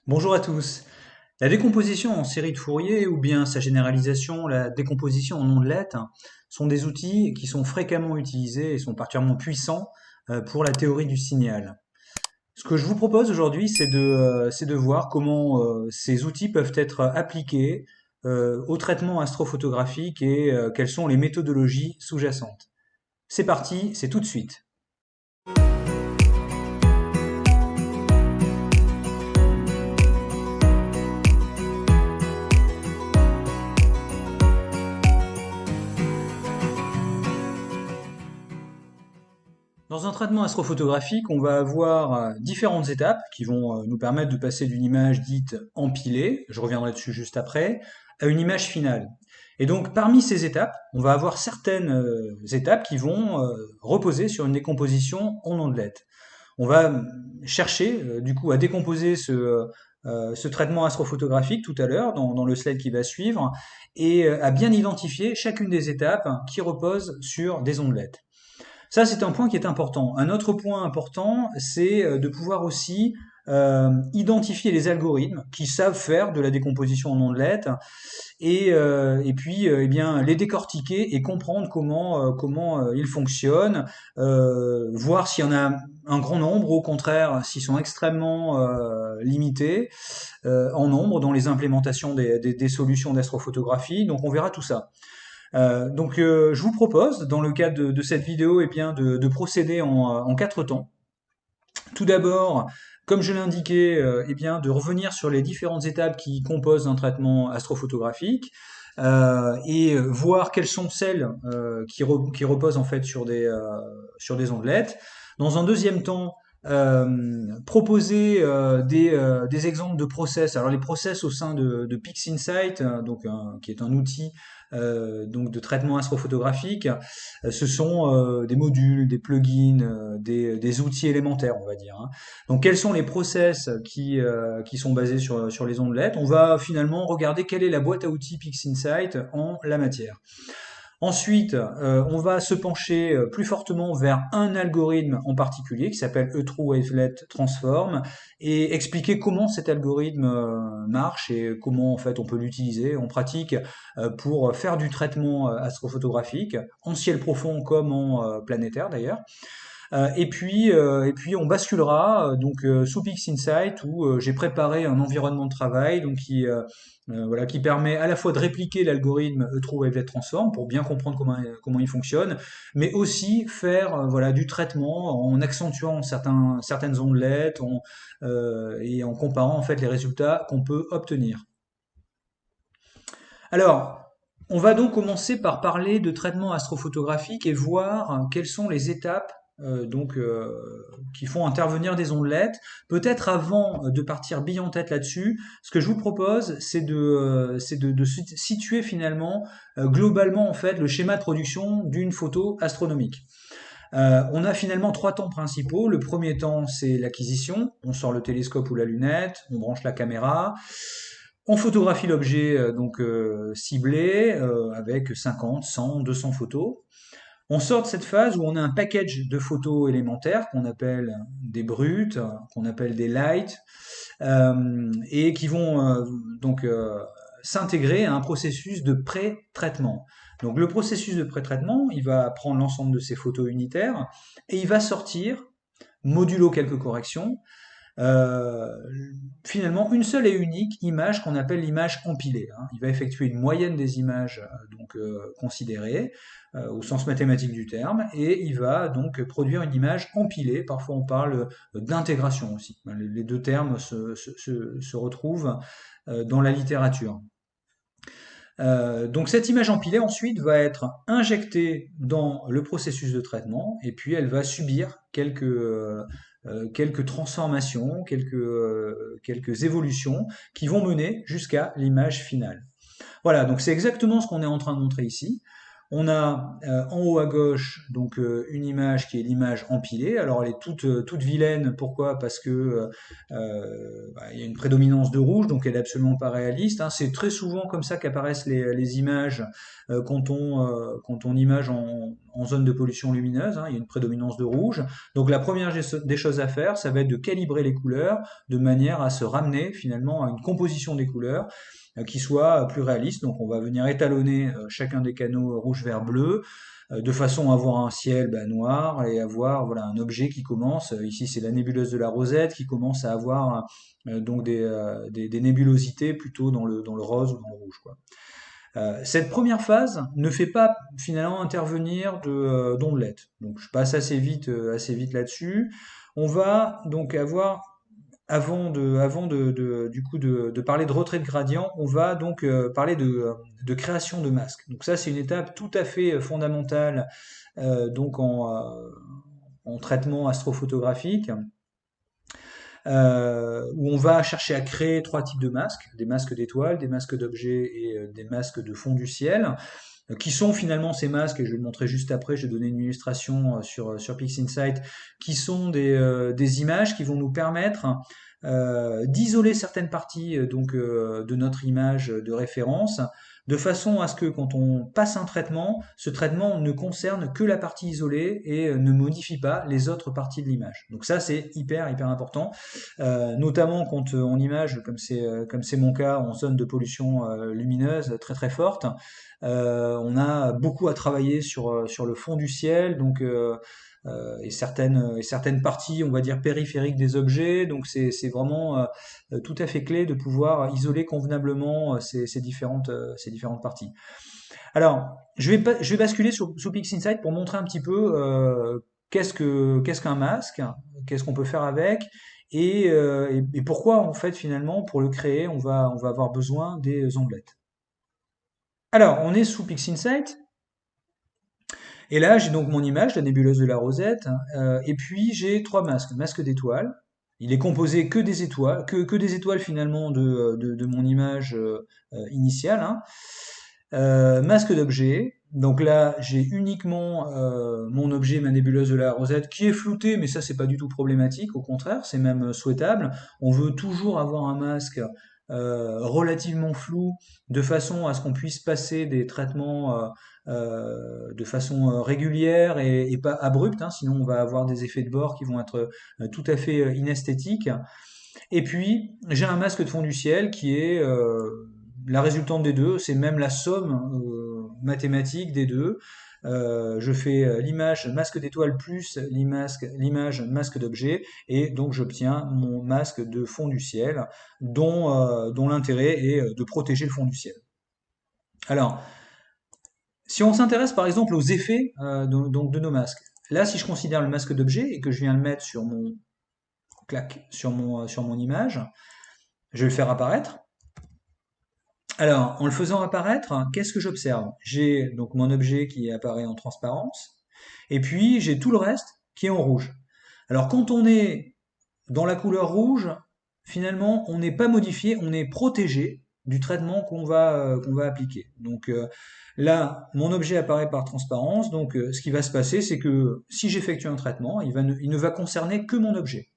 Bonjour à tous. La décomposition en série de Fourier ou bien sa généralisation, la décomposition en ondelettes, sont des outils qui sont fréquemment utilisés et sont particulièrement puissants pour la théorie du signal. Ce que je vous propose aujourd'hui, c'est de voir comment ces outils peuvent être appliqués au traitement astrophotographique et quelles sont les méthodologies sous-jacentes. C'est parti, c'est tout de suite. Dans un traitement astrophotographique, on va avoir différentes étapes qui vont nous permettre de passer d'une image dite empilée, je reviendrai dessus juste après, à une image finale. Et donc parmi ces étapes, on va avoir certaines étapes qui vont reposer sur une décomposition en ondelettes. On va chercher du coup à décomposer ce traitement astrophotographique tout à l'heure dans le slide qui va suivre et à bien identifier chacune des étapes qui reposent sur des ondelettes. Ça, c'est un point qui est important. Un autre point important, c'est de pouvoir aussi identifier les algorithmes qui savent faire de la décomposition en ondelettes et puis eh bien les décortiquer et comprendre comment ils fonctionnent, voir s'il y en a un grand nombre, ou au contraire s'ils sont extrêmement limités en nombre dans les implémentations des solutions d'astrophotographie. Donc on verra tout ça. Je vous propose, dans le cadre de cette vidéo, eh bien, de procéder en quatre temps. Tout d'abord, comme je l'indiquais, eh bien, de revenir sur les différentes étapes qui composent un traitement astrophotographique et voir quelles sont celles qui reposent en fait sur des ondelettes. Dans un deuxième temps, proposer des exemples de process. Alors les process au sein de PixInsight, qui est un outil donc de traitement astrophotographique, ce sont des modules, des plugins, des outils élémentaires, on va dire, hein. Donc quels sont les process qui sont basés sur les ondelettes? On va finalement regarder quelle est la boîte à outils PixInsight en la matière. Ensuite, on va se pencher plus fortement vers un algorithme en particulier qui s'appelle eTrue Wavelet Transform et expliquer comment cet algorithme marche et comment en fait on peut l'utiliser en pratique pour faire du traitement astrophotographique en ciel profond comme en planétaire d'ailleurs. Et puis on basculera sous PixInsight où j'ai préparé un environnement de travail voilà, qui permet à la fois de répliquer l'algorithme eTrue Wavelet Transform pour bien comprendre comment il fonctionne, mais aussi faire voilà, du traitement en accentuant certaines ondelettes et en comparant en fait les résultats qu'on peut obtenir. Alors, on va donc commencer par parler de traitement astrophotographique et voir quelles sont les étapes qui font intervenir des ondelettes. Peut-être avant de partir bille en tête là-dessus, ce que je vous propose, c'est de situer finalement globalement en fait le schéma de production d'une photo astronomique. On a finalement trois temps principaux. Le premier temps, c'est l'acquisition. On sort le télescope ou la lunette, on branche la caméra. On photographie l'objet ciblé avec 50, 100, 200 photos. On sort de cette phase où on a un package de photos élémentaires qu'on appelle des brutes, qu'on appelle des lights, et qui vont s'intégrer à un processus de pré-traitement. Donc le processus de pré-traitement, il va prendre l'ensemble de ces photos unitaires et il va sortir, modulo quelques corrections, euh, finalement une seule et unique image qu'on appelle l'image empilée, hein. Il va effectuer une moyenne des images considérées au sens mathématique du terme et il va donc produire une image empilée. Parfois on parle d'intégration aussi. Les deux termes se retrouvent dans la littérature. Donc cette image empilée ensuite va être injectée dans le processus de traitement et puis elle va subir quelques transformations, quelques évolutions qui vont mener jusqu'à l'image finale. Voilà, donc c'est exactement ce qu'on est en train de montrer ici. On a en haut à gauche une image qui est l'image empilée. Alors elle est toute vilaine. Pourquoi? Parce que il y a une prédominance de rouge, donc elle est absolument pas réaliste, hein. C'est très souvent comme ça qu'apparaissent les images quand on image en zone de pollution lumineuse, hein, il y a une prédominance de rouge. Donc la première des choses à faire, ça va être de calibrer les couleurs de manière à se ramener finalement à une composition des couleurs qui soit plus réaliste. Donc on va venir étalonner chacun des canaux rouge, vert, bleu, de façon à avoir un ciel noir et avoir voilà un objet qui commence. Ici c'est la nébuleuse de la Rosette qui commence à avoir donc des nébulosités plutôt dans le rose ou dans le rouge, quoi. Cette première phase ne fait pas finalement intervenir d'ondelettes. Donc je passe assez vite là-dessus. On va donc avoir du coup de parler de retrait de gradient, on va donc parler de création de masques. Donc ça c'est une étape tout à fait fondamentale donc en traitement astrophotographique. Où on va chercher à créer trois types de masques, des masques d'étoiles, des masques d'objets et des masques de fond du ciel, qui sont finalement ces masques, et je vais le montrer juste après, je vais donner une illustration sur PixInsight, qui sont des images qui vont nous permettre d'isoler certaines parties de notre image de référence, de façon à ce que quand on passe un traitement, ce traitement ne concerne que la partie isolée et ne modifie pas les autres parties de l'image. Donc ça c'est hyper important, notamment quand en image, comme c'est mon cas, en zone de pollution lumineuse très forte, on a beaucoup à travailler sur le fond du ciel, donc et certaines parties, on va dire périphériques des objets. Donc c'est vraiment tout à fait clé de pouvoir isoler convenablement ces différentes parties. Alors, je vais basculer sous PixInsight pour montrer un petit peu qu'est-ce qu'un masque, qu'est-ce qu'on peut faire avec, et pourquoi en fait finalement pour le créer on va avoir besoin des ondelettes. Alors, on est sous PixInsight. Et là, j'ai donc mon image, la nébuleuse de la Rosette, et puis j'ai trois masques. Masque d'étoiles. Il est composé que des étoiles, que des étoiles finalement de mon image initiale, hein. Masque d'objet. Donc là, j'ai uniquement mon objet, ma nébuleuse de la Rosette, qui est flouté, mais ça, c'est pas du tout problématique. Au contraire, c'est même souhaitable. On veut toujours avoir un masque relativement flou, de façon à ce qu'on puisse passer des traitements de façon régulière et pas abrupte, hein, sinon on va avoir des effets de bord qui vont être tout à fait inesthétiques. Et puis j'ai un masque de fond du ciel qui est la résultante des deux, c'est même la somme mathématique des deux. Je fais l'image masque d'étoile plus l'image masque d'objet, et donc j'obtiens mon masque de fond du ciel, dont l'intérêt est de protéger le fond du ciel. Alors, si on s'intéresse par exemple aux effets donc de nos masques, là si je considère le masque d'objet et que je viens le mettre sur mon image, je vais le faire apparaître. Alors, en le faisant apparaître, qu'est-ce que j'observe? J'ai donc mon objet qui apparaît en transparence, et puis j'ai tout le reste qui est en rouge. Alors, quand on est dans la couleur rouge, finalement, on n'est pas modifié, on est protégé du traitement qu'on va appliquer. Donc là, mon objet apparaît par transparence, donc ce qui va se passer, c'est que si j'effectue un traitement, il ne va concerner que mon objet.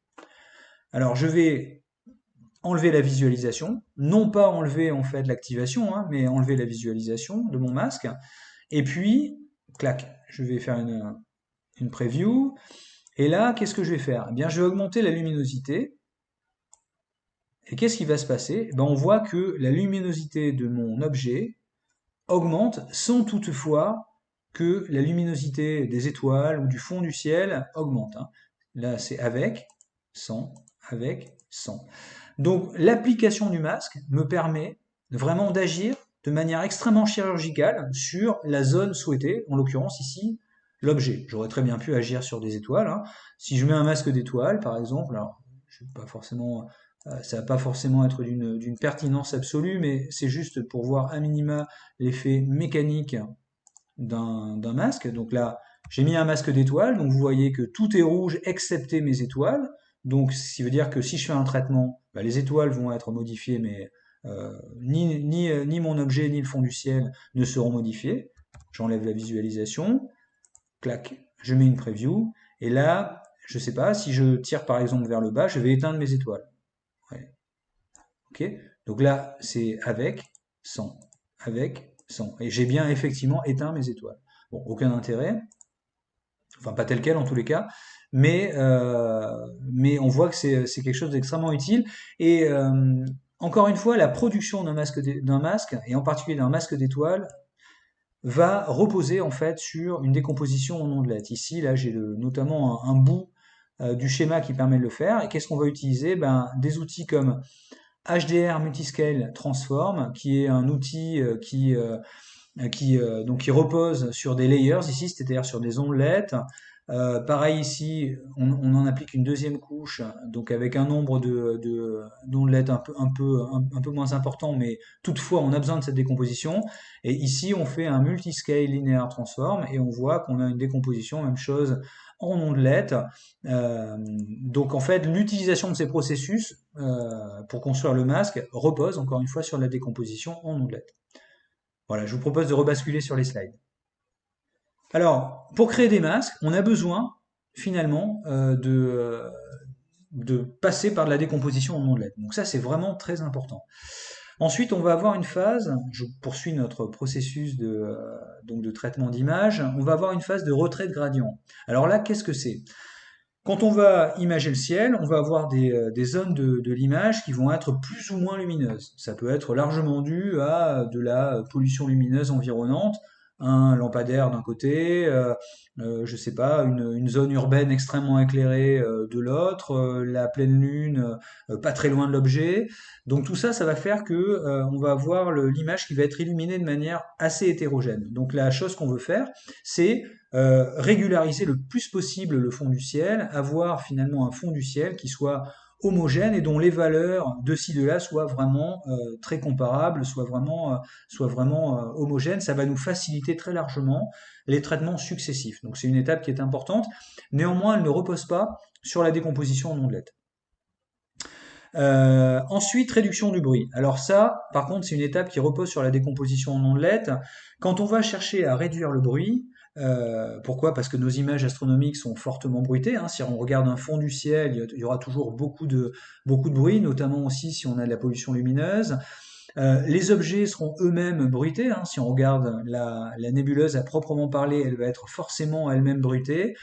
Alors, je vais enlever la visualisation, non pas enlever en fait l'activation, hein, mais enlever la visualisation de mon masque, et puis, clac, je vais faire une preview, et là, qu'est-ce que je vais faire? Eh bien, je vais augmenter la luminosité, et qu'est-ce qui va se passer? Eh ben, on voit que la luminosité de mon objet augmente sans toutefois que la luminosité des étoiles ou du fond du ciel augmente, hein. Là, c'est avec, sans, avec, sans. Donc l'application du masque me permet vraiment d'agir de manière extrêmement chirurgicale sur la zone souhaitée, en l'occurrence ici l'objet. J'aurais très bien pu agir sur des étoiles, hein. Si je mets un masque d'étoiles par exemple, alors je vais pas forcément, ça va pas forcément être d'une pertinence absolue, mais c'est juste pour voir à minima l'effet mécanique d'un masque. Donc là, j'ai mis un masque d'étoiles, donc vous voyez que tout est rouge excepté mes étoiles. Donc, ce qui veut dire que si je fais un traitement, bah, les étoiles vont être modifiées, mais ni mon objet ni le fond du ciel ne seront modifiés. J'enlève la visualisation, clac, je mets une preview, et là, je sais pas, si je tire par exemple vers le bas, je vais éteindre mes étoiles. Ouais. Ok. Donc là, c'est avec, sans, avec, sans. Et j'ai bien effectivement éteint mes étoiles. Bon, aucun intérêt. enfin pas tel quel en tous les cas, mais, euh, mais on voit que c'est quelque chose d'extrêmement utile. Et encore une fois, la production d'un masque, et en particulier d'un masque d'étoile, va reposer en fait sur une décomposition en ondelette. Ici, là, j'ai notamment un bout du schéma qui permet de le faire. Et qu'est-ce qu'on va utiliser? Ben, des outils comme HDR Multiscale Transform, qui est un outil qui repose sur des layers ici, c'est-à-dire sur des ondelettes. Pareil ici, on en applique une deuxième couche, donc avec un nombre d'ondelettes un peu moins important, mais toutefois on a besoin de cette décomposition. Et ici, on fait un multiscale linear transform et on voit qu'on a une décomposition, même chose en ondelettes. Donc en fait, l'utilisation de ces processus pour construire le masque repose encore une fois sur la décomposition en ondelettes. Voilà, je vous propose de rebasculer sur les slides. Alors, pour créer des masques, on a besoin finalement de passer par de la décomposition en ondelettes. Donc ça, c'est vraiment très important. Ensuite, on va avoir une phase, je poursuis notre processus donc de traitement d'image, on va avoir une phase de retrait de gradient. Alors là, qu'est-ce que c'est? Quand on va imager le ciel, on va avoir des zones de l'image qui vont être plus ou moins lumineuses. Ça peut être largement dû à de la pollution lumineuse environnante, un lampadaire d'un côté, je sais pas, une zone urbaine extrêmement éclairée de l'autre, la pleine lune pas très loin de l'objet. Donc tout ça, ça va faire que on va avoir l'image qui va être illuminée de manière assez hétérogène. Donc la chose qu'on veut faire, c'est régulariser le plus possible le fond du ciel, avoir finalement un fond du ciel qui soit homogène et dont les valeurs de ci de là soient vraiment très comparables, soient vraiment homogènes. Ça va nous faciliter très largement les traitements successifs. Donc c'est une étape qui est importante. Néanmoins, elle ne repose pas sur la décomposition en ondelettes. Ensuite, réduction du bruit. Alors ça, par contre, c'est une étape qui repose sur la décomposition en ondelettes. Quand on va chercher à réduire le bruit, pourquoi? Parce que nos images astronomiques sont fortement bruitées, hein. Si on regarde un fond du ciel, il y aura toujours beaucoup de bruit, notamment aussi si on a de la pollution lumineuse. Les objets seront eux-mêmes bruités, hein. Si on regarde la nébuleuse à proprement parler, elle va être forcément elle-même bruitée.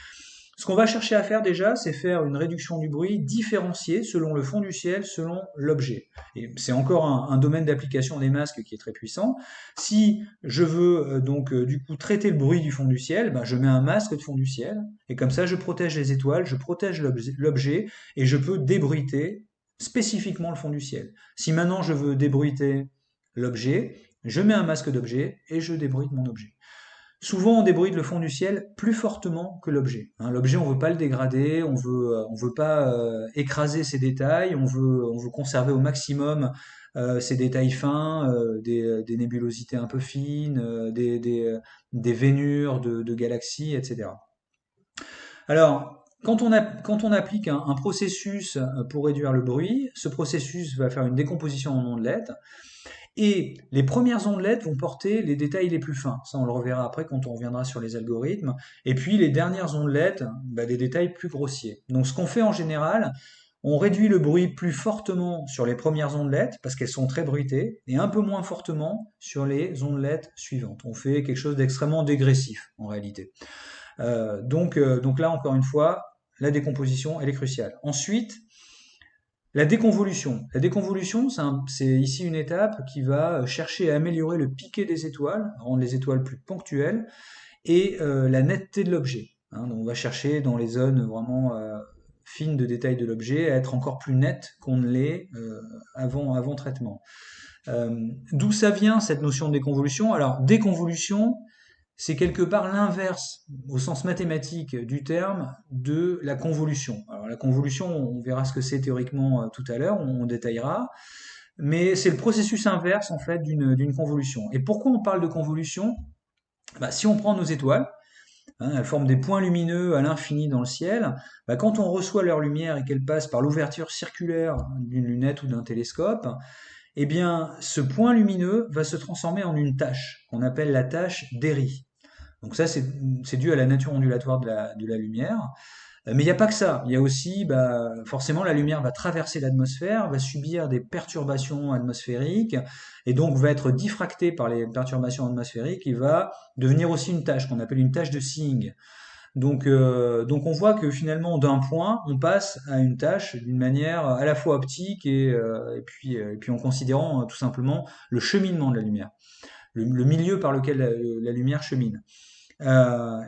Ce qu'on va chercher à faire déjà, c'est faire une réduction du bruit différenciée selon le fond du ciel, selon l'objet. Et c'est encore un domaine d'application des masques qui est très puissant. Si je veux du coup traiter le bruit du fond du ciel, ben, je mets un masque de fond du ciel, et comme ça je protège les étoiles, je protège l'objet, et je peux débruiter spécifiquement le fond du ciel. Si maintenant je veux débruiter l'objet, je mets un masque d'objet et je débruite mon objet. Souvent, on débruite le fond du ciel plus fortement que l'objet. Hein, l'objet, on veut pas le dégrader, on veut pas écraser ses détails, on veut conserver au maximum ces détails fins, des nébulosités un peu fines, des vénures de galaxies, etc. Alors, quand on applique un processus pour réduire le bruit, ce processus va faire une décomposition en ondelettes. Et les premières ondelettes vont porter les détails les plus fins. Ça, on le reverra après quand on reviendra sur les algorithmes. Et puis les dernières ondelettes, bah, des détails plus grossiers. Donc ce qu'on fait en général, on réduit le bruit plus fortement sur les premières ondelettes parce qu'elles sont très bruitées et un peu moins fortement sur les ondelettes suivantes. On fait quelque chose d'extrêmement dégressif en réalité. Donc là, encore une fois, la décomposition, elle est cruciale. Ensuite, la déconvolution. La déconvolution, c'est ici une étape qui va chercher à améliorer le piqué des étoiles, rendre les étoiles plus ponctuelles, et la netteté de l'objet. Hein. Donc on va chercher dans les zones vraiment fines de détail de l'objet à être encore plus net qu'on ne l'est avant traitement. D'où ça vient cette notion de déconvolution? Alors, déconvolution, c'est quelque part l'inverse, au sens mathématique du terme, de la convolution. Alors la convolution, on verra ce que c'est théoriquement tout à l'heure, on détaillera, mais c'est le processus inverse en fait d'une convolution. Et pourquoi on parle de convolution? Bah, si on prend nos étoiles, hein, elles forment des points lumineux à l'infini dans le ciel, bah, quand on reçoit leur lumière et qu'elle passe par l'ouverture circulaire d'une lunette ou d'un télescope, eh bien, ce point lumineux va se transformer en une tache, qu'on appelle la tache d'Airy. Donc ça, c'est dû à la nature ondulatoire de la lumière. Mais il n'y a pas que ça. Il y a aussi, bah, forcément, la lumière va traverser l'atmosphère, va subir des perturbations atmosphériques, et donc va être diffractée par les perturbations atmosphériques, et va devenir aussi une tache, qu'on appelle une tache de Singh. Donc on voit que finalement d'un point, on passe à une tâche d'une manière à la fois optique et puis en considérant tout simplement le cheminement de la lumière, le milieu par lequel la lumière chemine.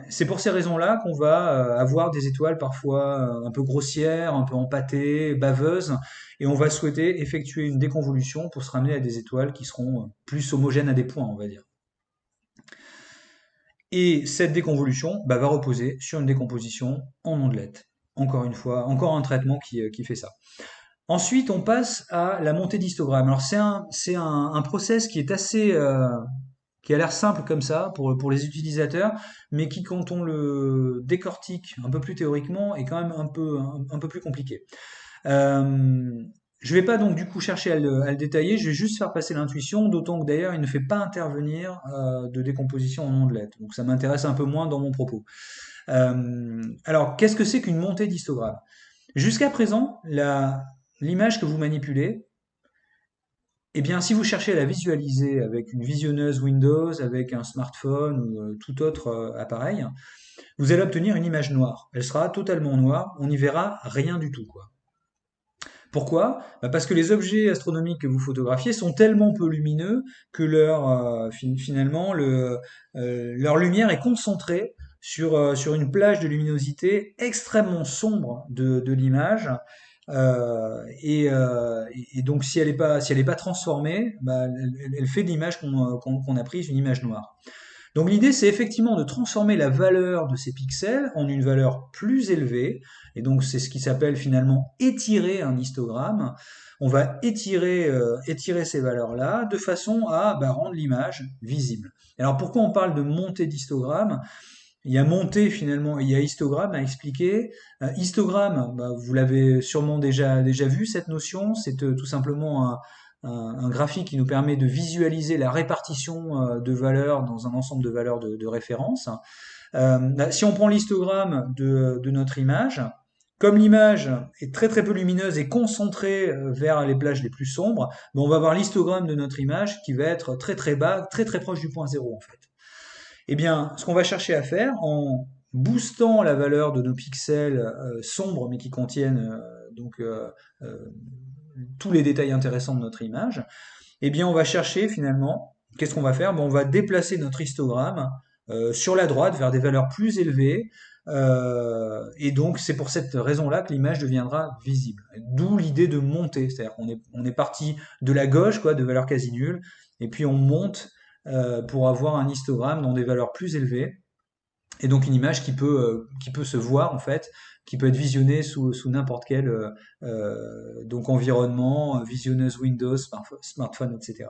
C'est pour ces raisons-là qu'on va avoir des étoiles parfois un peu grossières, un peu empâtées, baveuses, et on va souhaiter effectuer une déconvolution pour se ramener à des étoiles qui seront plus homogènes à des points, on va dire. Et cette déconvolution va reposer sur une décomposition en ondelettes. Encore une fois, encore un traitement qui fait ça. Ensuite, on passe à la montée d'histogramme. Alors c'est un process qui est qui a l'air simple comme ça pour les utilisateurs, mais qui, quand on le décortique un peu plus théoriquement, est quand même un peu plus compliqué. Euh, je vais pas donc du coup chercher à le détailler, je vais juste faire passer l'intuition, d'autant que d'ailleurs il ne fait pas intervenir de décomposition en ondelettes, donc ça m'intéresse un peu moins dans mon propos. Alors, qu'est-ce que c'est qu'une montée d'histogramme? Jusqu'à présent, l'image que vous manipulez, eh bien, si vous cherchez à la visualiser avec une visionneuse Windows, avec un smartphone ou tout autre appareil, vous allez obtenir une image noire. Elle sera totalement noire, on n'y verra rien du tout, quoi. Pourquoi? Bah, parce que les objets astronomiques que vous photographiez sont tellement peu lumineux que finalement leur lumière est concentrée sur une plage de luminosité extrêmement sombre de l'image. Et donc si elle est pas transformée, bah, elle fait de l'image qu'on a prise une image noire. Donc l'idée, c'est effectivement de transformer la valeur de ces pixels en une valeur plus élevée, et donc c'est ce qui s'appelle finalement étirer un histogramme. On va étirer ces valeurs-là de façon à rendre l'image visible. Alors pourquoi on parle de montée d'histogramme? Il y a montée finalement, il y a histogramme à expliquer. Histogramme, vous l'avez sûrement déjà vu cette notion, c'est tout simplement un graphique qui nous permet de visualiser la répartition de valeurs dans un ensemble de valeurs de référence. Si on prend l'histogramme de notre image, comme l'image est très très peu lumineuse et concentrée vers les plages les plus sombres, on va avoir l'histogramme de notre image qui va être très très bas, très très proche du point zéro en fait. Eh bien, ce qu'on va chercher à faire en boostant la valeur de nos pixels sombres mais qui contiennent euh, tous les détails intéressants de notre image, eh bien, on va chercher finalement, qu'est-ce qu'on va faire? On va déplacer notre histogramme sur la droite vers des valeurs plus élevées, et donc c'est pour cette raison-là que l'image deviendra visible. D'où l'idée de monter, c'est-à-dire on est parti de la gauche, quoi, de valeurs quasi nulles, et puis on monte pour avoir un histogramme dans des valeurs plus élevées, et donc une image qui peut se voir en fait, qui peut être visionnée sous n'importe quel donc environnement, visionneuse Windows, smartphone, etc.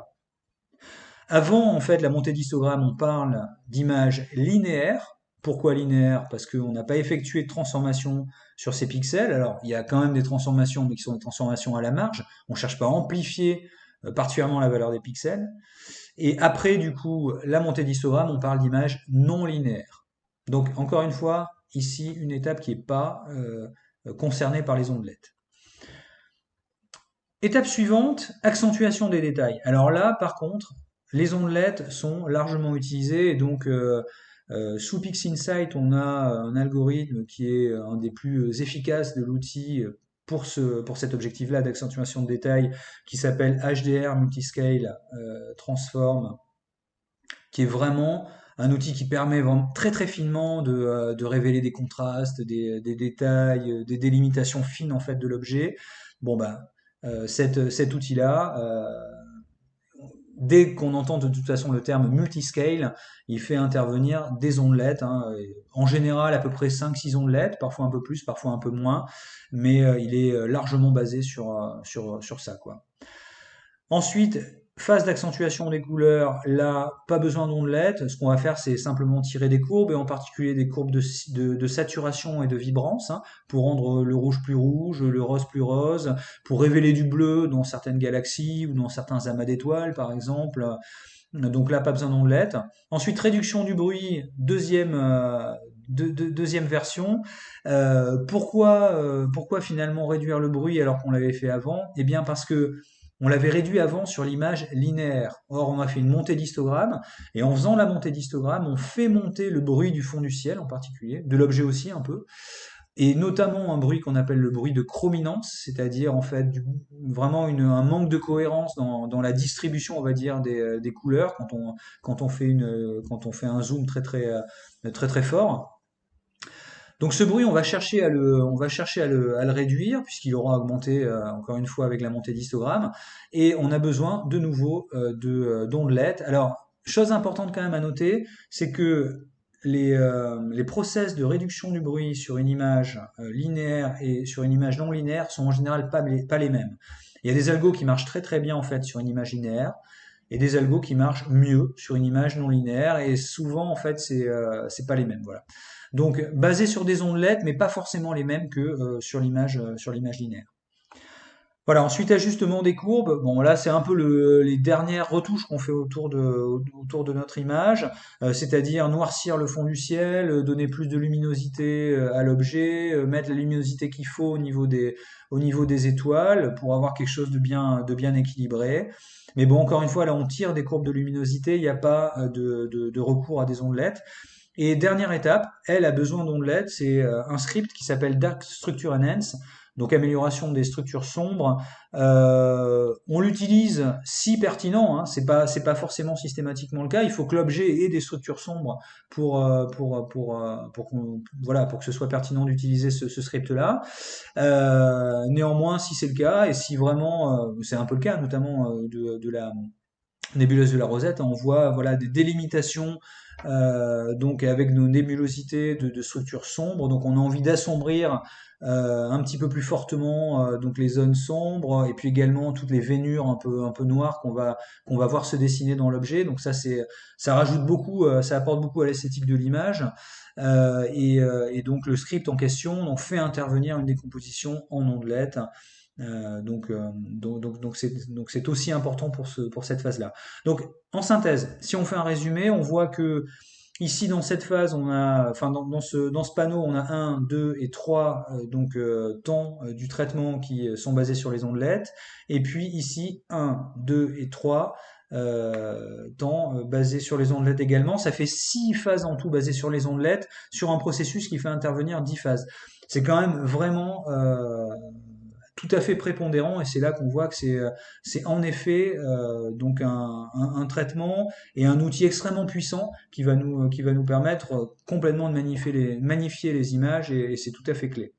Avant en fait la montée d'histogramme, on parle d'image linéaire. Pourquoi linéaire? Parce qu'on n'a pas effectué de transformation sur ces pixels. Alors il y a quand même des transformations, mais qui sont des transformations à la marge. On ne cherche pas à amplifier particulièrement la valeur des pixels. Et après, du coup, la montée d'histogramme, on parle d'image non linéaire. Donc, encore une fois, ici, une étape qui n'est pas concernée par les ondelettes. Étape suivante, accentuation des détails. Alors là, par contre, les ondelettes sont largement utilisées, et donc sous PixInsight, on a un algorithme qui est un des plus efficaces de l'outil pour cet objectif-là d'accentuation de détails, qui s'appelle HDR Multiscale Transform, qui est vraiment un outil qui permet vraiment très très finement de révéler des contrastes, des détails, des délimitations fines en fait de l'objet. Bon ben, cet outil-là, dès qu'on entend de toute façon le terme multiscale, il fait intervenir des ondelettes, hein, en général à peu près 5-6 ondelettes, parfois un peu plus, parfois un peu moins, mais il est largement basé sur ça, quoi. Ensuite, phase d'accentuation des couleurs, là, pas besoin d'ondelettes. Ce qu'on va faire, c'est simplement tirer des courbes, et en particulier des courbes de saturation et de vibrance, hein, pour rendre le rouge, le rose plus rose, pour révéler du bleu dans certaines galaxies ou dans certains amas d'étoiles, par exemple. Donc là, pas besoin d'ondelettes. Ensuite, réduction du bruit, deuxième version. Pourquoi finalement réduire le bruit alors qu'on l'avait fait avant? Eh bien parce que on l'avait réduit avant sur l'image linéaire. Or, on a fait une montée d'histogramme, et en faisant la montée d'histogramme, on fait monter le bruit du fond du ciel en particulier, de l'objet aussi un peu, et notamment un bruit qu'on appelle le bruit de chrominance, c'est-à-dire en fait vraiment un manque de cohérence dans la distribution, on va dire, des couleurs quand on fait un zoom très très fort. Donc ce bruit, on va chercher à le réduire puisqu'il aura augmenté encore une fois avec la montée d'histogramme, et on a besoin de nouveau d'ondelettes. Alors chose importante quand même à noter, c'est que les process de réduction du bruit sur une image linéaire et sur une image non linéaire sont en général pas les mêmes. Il y a des algos qui marchent très très bien en fait sur une image linéaire et des algos qui marchent mieux sur une image non linéaire, et souvent en fait c'est pas les mêmes, voilà. Donc basé sur des ondelettes mais pas forcément les mêmes que sur l'image linéaire. Voilà, ensuite ajustement des courbes. Bon, là, c'est un peu les dernières retouches qu'on fait autour de notre image, c'est-à-dire noircir le fond du ciel, donner plus de luminosité à l'objet, mettre la luminosité qu'il faut au niveau des étoiles pour avoir quelque chose de bien équilibré. Mais bon, encore une fois, là, on tire des courbes de luminosité, il n'y a pas de recours à des ondelettes. Et dernière étape, elle a besoin d'ondelettes, c'est un script qui s'appelle Dark Structure Enhance, donc amélioration des structures sombres. On l'utilise si pertinent, hein, c'est pas forcément systématiquement le cas. Il faut que l'objet ait des structures sombres voilà, pour que ce soit pertinent d'utiliser ce script-là. Néanmoins, si c'est le cas, et si vraiment, c'est un peu le cas, notamment de la nébuleuse de la Rosette, on voit voilà des délimitations donc avec nos nébulosités de structures sombres, donc on a envie d'assombrir un petit peu plus fortement donc les zones sombres, et puis également toutes les veinures un peu noires qu'on va voir se dessiner dans l'objet. Donc ça rajoute beaucoup, ça apporte beaucoup à l'esthétique de l'image. Et donc le script en question fait intervenir une décomposition en ondelettes. Donc c'est aussi important pour cette phase-là. Donc en synthèse, si on fait un résumé, on voit que ici dans cette phase, enfin dans ce panneau, on a 1, 2 et 3 temps du traitement qui sont basés sur les ondelettes, et puis ici 1, 2 et 3 temps basés sur les ondelettes également. Ça fait 6 phases en tout basées sur les ondelettes sur un processus qui fait intervenir 10 phases. C'est quand même vraiment tout à fait prépondérant, et c'est là qu'on voit que c'est en effet donc un traitement et un outil extrêmement puissant qui va nous permettre complètement de magnifier les images, et c'est tout à fait clé.